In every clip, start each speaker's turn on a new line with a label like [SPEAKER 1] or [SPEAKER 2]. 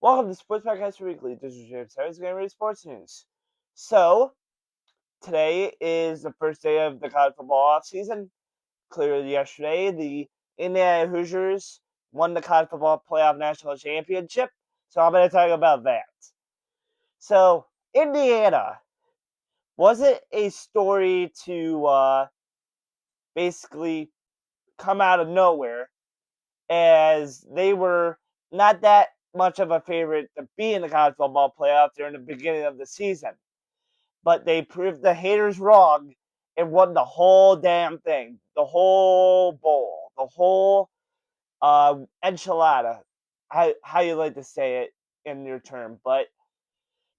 [SPEAKER 1] Welcome to Sports Podcast Weekly. This is your Sarah's Game Ready Sports News. So, today is the first day of the college football offseason. Clearly, yesterday, the Indiana Hoosiers won the college football playoff national championship. So, I'm going to talk about that. So, Indiana wasn't a story to basically come out of nowhere, as they were not that much of a favorite to be in the college football playoff during the beginning of the season. But they proved the haters wrong and won the whole damn thing, the whole bowl, the whole enchilada, how you like to say it in your term. But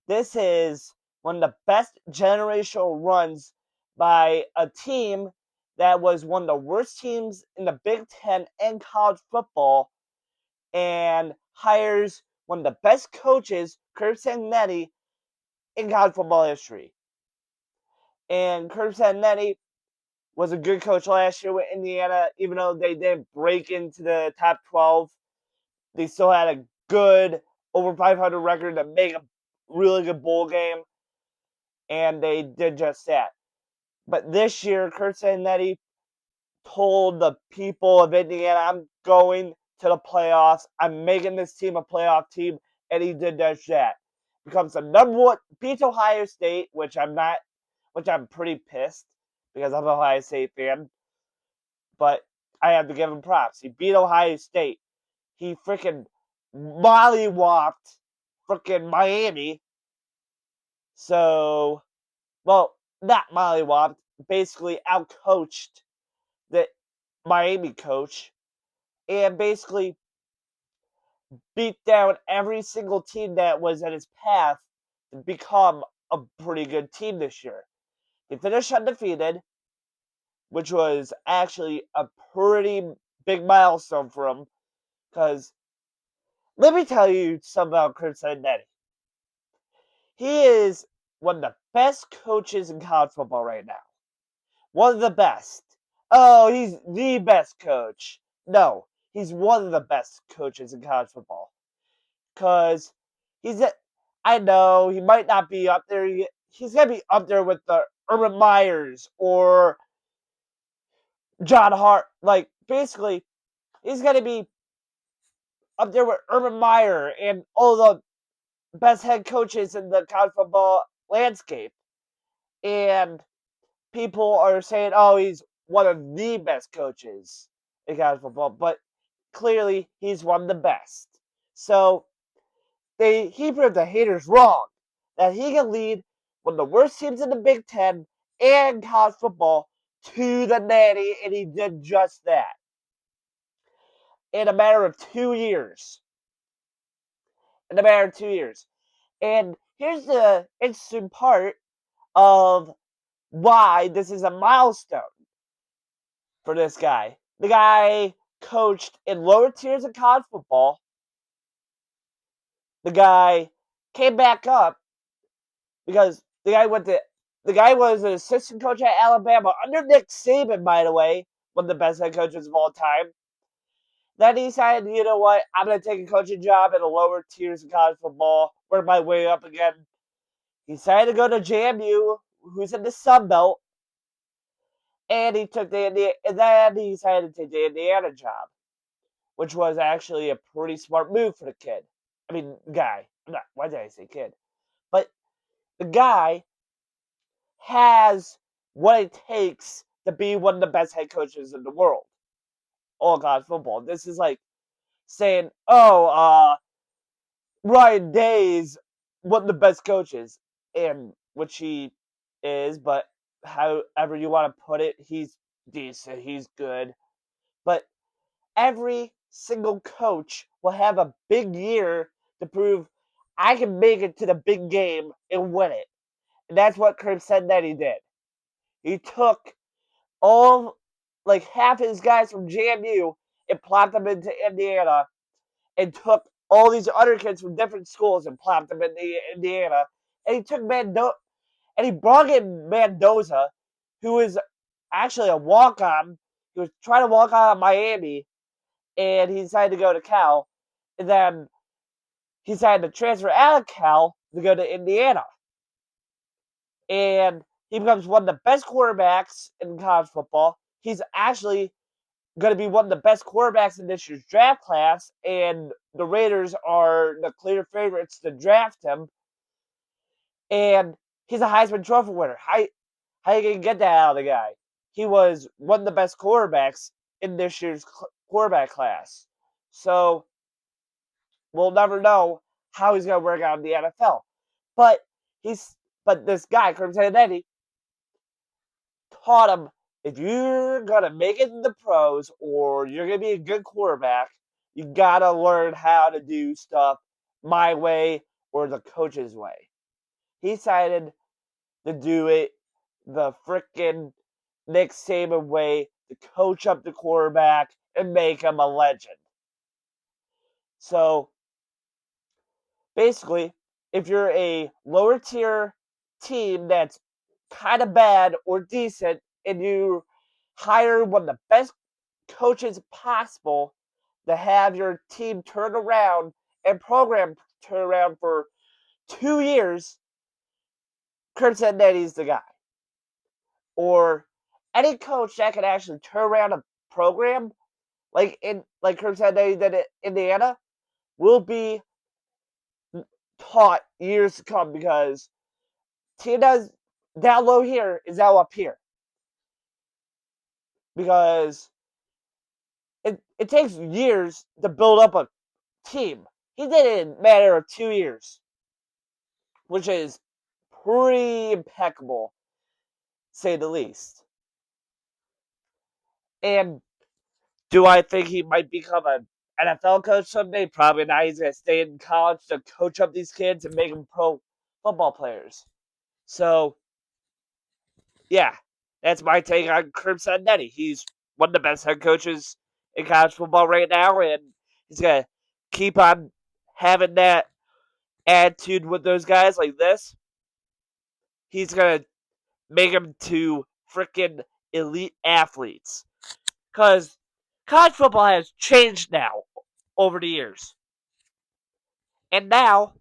[SPEAKER 1] this is one of the best generational runs by a team that was one of the worst teams in the Big Ten and college football, and hires one of the best coaches, Curt Cignetti, in college football history. And Curt Cignetti was a good coach last year with Indiana, even though they didn't break into the top 12. They still had a good over 500 record to make a really good bowl game, and they did just that. But this year, Curt Cignetti told the people of Indiana, I'm going to the playoffs. I'm making this team a playoff team, and he did just that. Becomes the number one, beats Ohio State, which I'm pretty pissed because I'm an Ohio State fan. But I have to give him props. He beat Ohio State. He freaking mollywopped freaking Miami. So, well, not mollywopped, basically outcoached the Miami coach, and basically beat down every single team that was in his path to become a pretty good team this year. He finished undefeated, which was actually a pretty big milestone for him, because let me tell you something about Curt Cignetti. He is one of the best coaches in college football right now. One of the best. Oh, he's the best coach. No, he's one of the best coaches in college football. Because I know he might not be up there. He's going to be up there with the Urban Meyers or John Hart. Like, basically, he's going to be up there with Urban Meyer and all the best head coaches in the college football landscape. And people are saying, oh, he's one of the best coaches in college football. But clearly, he's one of the best. So, he proved the haters wrong that he can lead one of the worst teams in the Big Ten and college football to the natty, and he did just that in a matter of 2 years. In a matter of 2 years. And here's the interesting part of why this is a milestone for this guy. The guy coached in lower tiers of college football. The guy came back up because the guy was an assistant coach at Alabama under Nick Saban, by the way, one of the best head coaches of all time. Then he decided, you know what, I'm going to take a coaching job in the lower tiers of college football, work my way up again. He decided to go to JMU, who's in the Sun Belt, and then he decided to take the Indiana job, which was actually a pretty smart move for the kid. I mean, guy. Why did I say kid? But the guy has what it takes to be one of the best head coaches in the world. All college football. This is like saying, oh, Ryan Day's one of the best coaches, and which he is, but however you want to put it, he's decent, he's good. But every single coach will have a big year to prove I can make it to the big game and win it. And that's what Curt said that he did. He took all, like half his guys from JMU and plopped them into Indiana, and took all these other kids from different schools and plopped them into Indiana. And he took and he brought in Mendoza, who is actually a walk-on. He was trying to walk on at Miami, and he decided to go to Cal. And then he decided to transfer out of Cal to go to Indiana. And he becomes one of the best quarterbacks in college football. He's actually going to be one of the best quarterbacks in this year's draft class, and the Raiders are the clear favorites to draft him. And he's a Heisman Trophy winner. How you going to get that out of the guy? He was one of the best quarterbacks in this year's quarterback class. So we'll never know how he's going to work out in the NFL. But this guy, Curt Cignetti, taught him, if you're going to make it in the pros or you're going to be a good quarterback, you got to learn how to do stuff my way or the coach's way. He decided to do it the frickin' Nick Saban way, to coach up the quarterback and make him a legend. So basically, if you're a lower tier team that's kind of bad or decent and you hire one of the best coaches possible to have your team turn around and program turn around for 2 years, Curt Cignetti's the guy. Or any coach that can actually turn around a program like Curt Cignetti did at Indiana will be taught years to come, because team does down low here is now up here. Because it takes years to build up a team. He did it in a matter of 2 years, which is pretty impeccable, say the least. And do I think he might become an NFL coach someday? Probably not. He's going to stay in college to coach up these kids and make them pro football players. So, yeah, that's my take on Curt Cignetti. He's one of the best head coaches in college football right now, and he's going to keep on having that attitude with those guys like this. He's going to make them to freaking elite athletes. Because college football has changed now over the years. And now,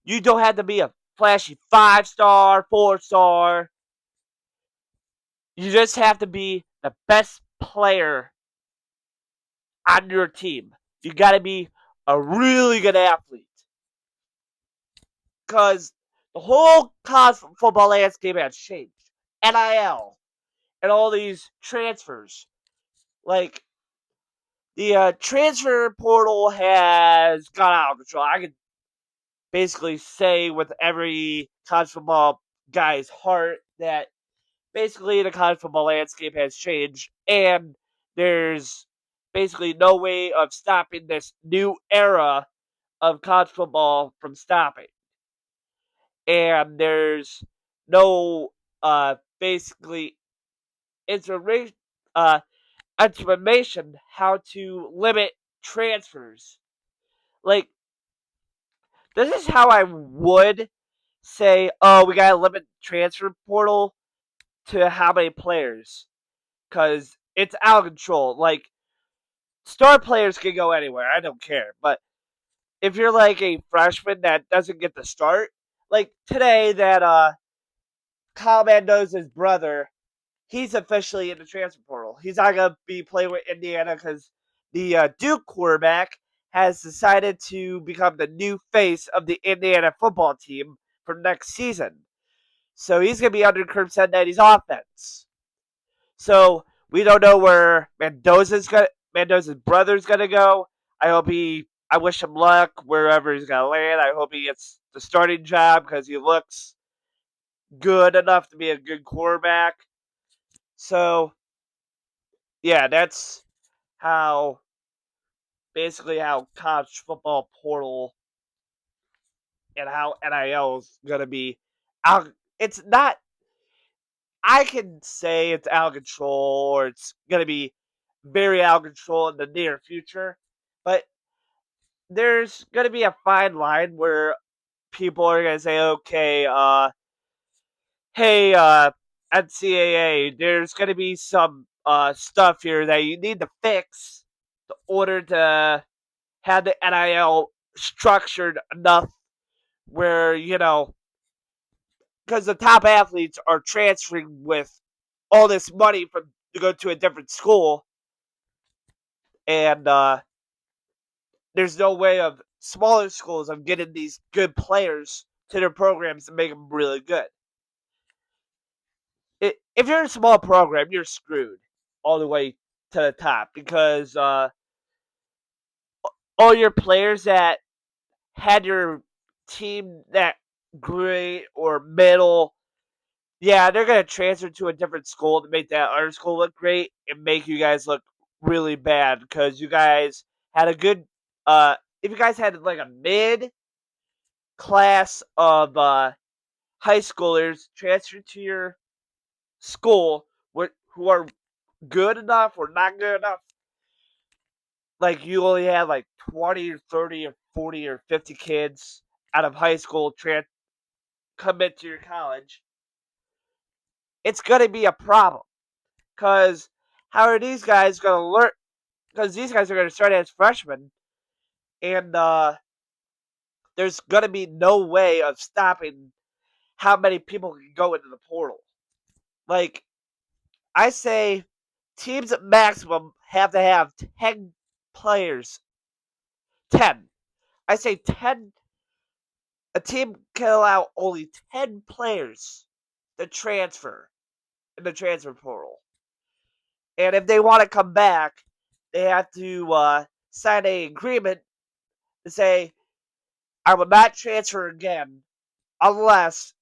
[SPEAKER 1] you don't have to be a flashy 5-star, 4-star. You just have to be the best player on your team. You got to be a really good athlete. Because the whole college football landscape has changed. NIL and all these transfers. Like, the transfer portal has gone out of control. I could basically say with every college football guy's heart that basically the college football landscape has changed, and there's basically no way of stopping this new era of college football from stopping. And there's no basically information information how to limit transfers. Like, this is how I would say, oh, we gotta limit transfer portal to how many players, because it's out of control. Like, star players can go anywhere, I don't care. But if you're like a freshman that doesn't get the start, like today, that Kyle Mendoza's brother, he's officially in the transfer portal. He's not gonna be playing with Indiana because the Duke quarterback has decided to become the new face of the Indiana football team for next season. So he's gonna be under Curt Cignetti's offense. So we don't know where Mendoza's brother's gonna go. I wish him luck wherever he's gonna land. I hope he gets the starting job because he looks good enough to be a good quarterback. So yeah, that's how basically how college football portal and how NIL is gonna be out. It's not. I can say it's out of control, or it's gonna be very out of control in the near future, but there's gonna be a fine line where people are gonna say, okay, hey, NCAA, there's gonna be some stuff here that you need to fix in order to have the NIL structured enough where, because the top athletes are transferring with all this money to go to a different school, and there's no way of smaller schools of getting these good players to their programs and make them really good. If you're a small program, you're screwed all the way to the top because all your players that had your team that great or middle, yeah, they're gonna transfer to a different school to make that other school look great and make you guys look really bad because you guys had a good if you guys had like a mid class of high schoolers transfer to your school who are good enough or not good enough, like you only have like 20 or 30 or 40 or 50 kids out of high school commit to your college, it's going to be a problem. Because how are these guys going to learn? Because these guys are going to start as freshmen, and there's going to be no way of stopping how many people can go into the portal. Like, I say teams at maximum have to have 10 players. 10. I say 10. A team can allow only 10 players to transfer in the transfer portal. And if they want to come back, they have to sign an agreement to say, I will not transfer again unless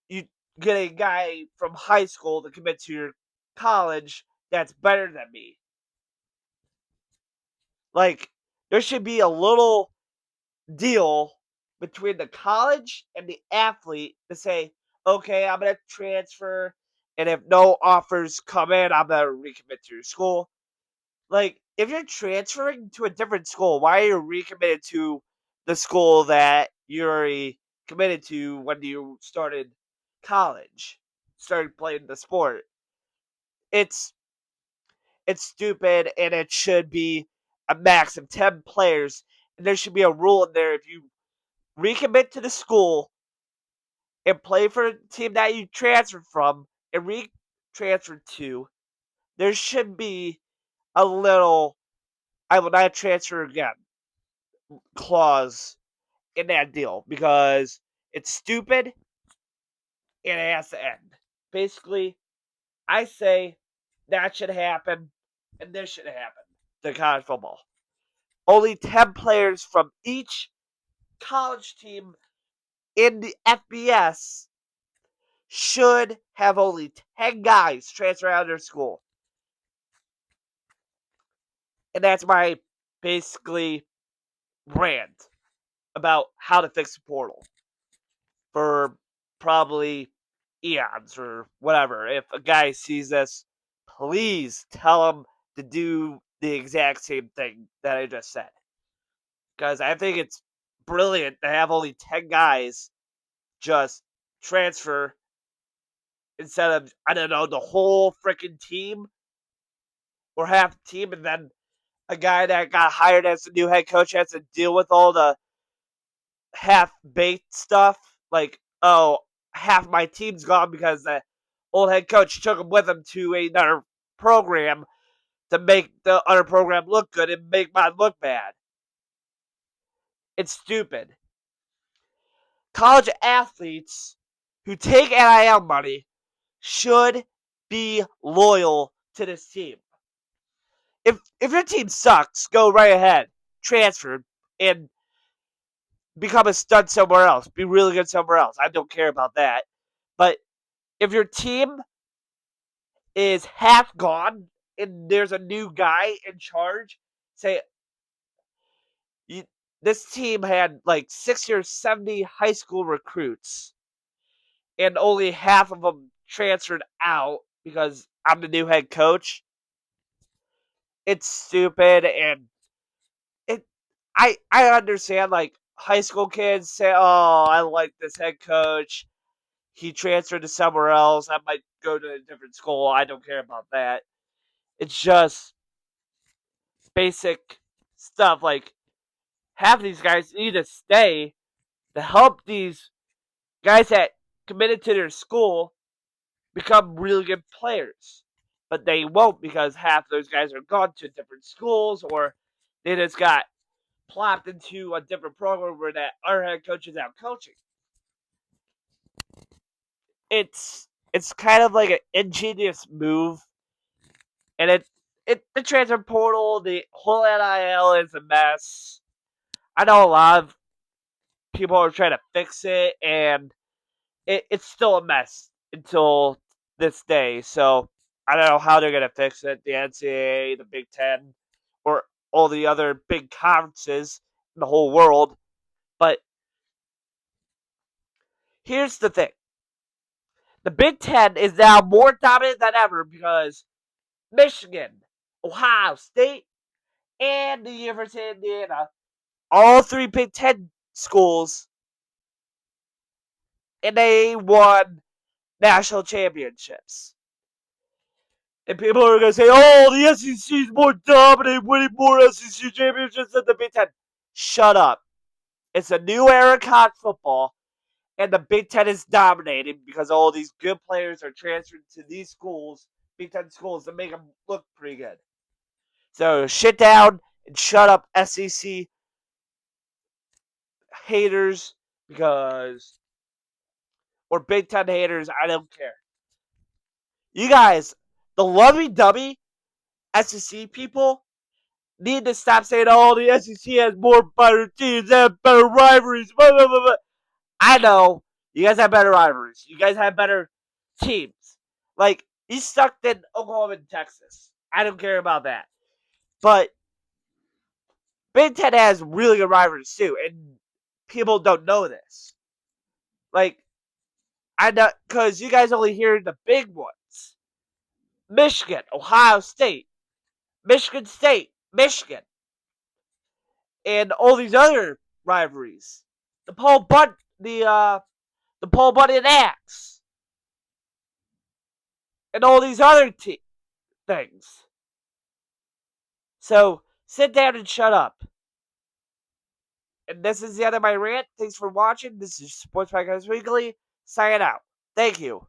[SPEAKER 1] you get a guy from high school to commit to your college that's better than me. Like, there should be a little deal between the college and the athlete to say, okay, I'm going to transfer, and if no offers come in, I'm going to recommit to your school. Like, if you're transferring to a different school, why are you recommitted to the school that you already committed to when you started college, started playing the sport? It's it's stupid, and it should be a max of 10 players, and there should be a rule in there if you recommit to the school and play for a team that you transferred from and re-transferred to, there should be a little I will not transfer again clause in that deal because it's stupid and it has to end. Basically, I say that should happen and this should happen to college football. Only 10 players from each college team in the FBS should have only 10 guys transfer out of their school. And that's my basically rant about how to fix the portal for probably eons or whatever. If a guy sees this, please tell him to do the exact same thing that I just said. Because I think it's brilliant to have only 10 guys just transfer instead of, I don't know, the whole freaking team or half the team, and then a guy that got hired as the new head coach has to deal with all the half baked stuff. Like, oh, half my team's gone because the old head coach took him with him to another program to make the other program look good and make mine look bad. It's stupid. College athletes who take NIL money should be loyal to this team. If your team sucks, go right ahead, transfer, and become a stud somewhere else. Be really good somewhere else. I don't care about that. But if your team is half gone and there's a new guy in charge, say you, this team had like 60 or 70 high school recruits and only half of them transferred out because I'm the new head coach. It's stupid, and it I understand like high school kids say, "Oh, I like this head coach. He transferred to somewhere else. I might go to a different school. I don't care about that." It's just basic stuff like half of these guys need to stay to help these guys that committed to their school become really good players. But they won't because half those guys are gone to different schools or they just got plopped into a different program where that our head coach is out coaching. It's kind of like an ingenious move, and it the transfer portal, the whole NIL is a mess. I know a lot of people are trying to fix it, and it's still a mess until this day. So I don't know how they're gonna fix it. The NCAA, the Big Ten, or all the other big conferences in the whole world. But here's the thing: the Big Ten is now more dominant than ever because Michigan, Ohio State, and the University of Indiana, all three Big Ten schools, and they won national championships. And people are going to say, oh, the SEC is more dominant, winning more SEC championships than the Big Ten. Shut up. It's a new era of college football, and the Big Ten is dominating because all these good players are transferred to these schools, Big Ten schools, to make them look pretty good. So sit down and shut up, SEC haters, because, or Big Ten haters, I don't care. You guys, the lovey-dovey SEC people, need to stop saying, oh, the SEC has more better teams, they have better rivalries, blah, blah, blah, blah. I know. You guys have better rivalries. You guys have better teams. Like, you sucked in Oklahoma and Texas. I don't care about that. But Big Ten has really good rivalries, too, and people don't know this. Like, I know, because you guys only hear the big ones. Michigan, Ohio State, Michigan State, Michigan, and all these other rivalries. The Paul Bunyan Axe, and all these other things. So sit down and shut up. And this is the end of my rant. Thanks for watching. This is Sports Podcast Weekly. Signing out. Thank you.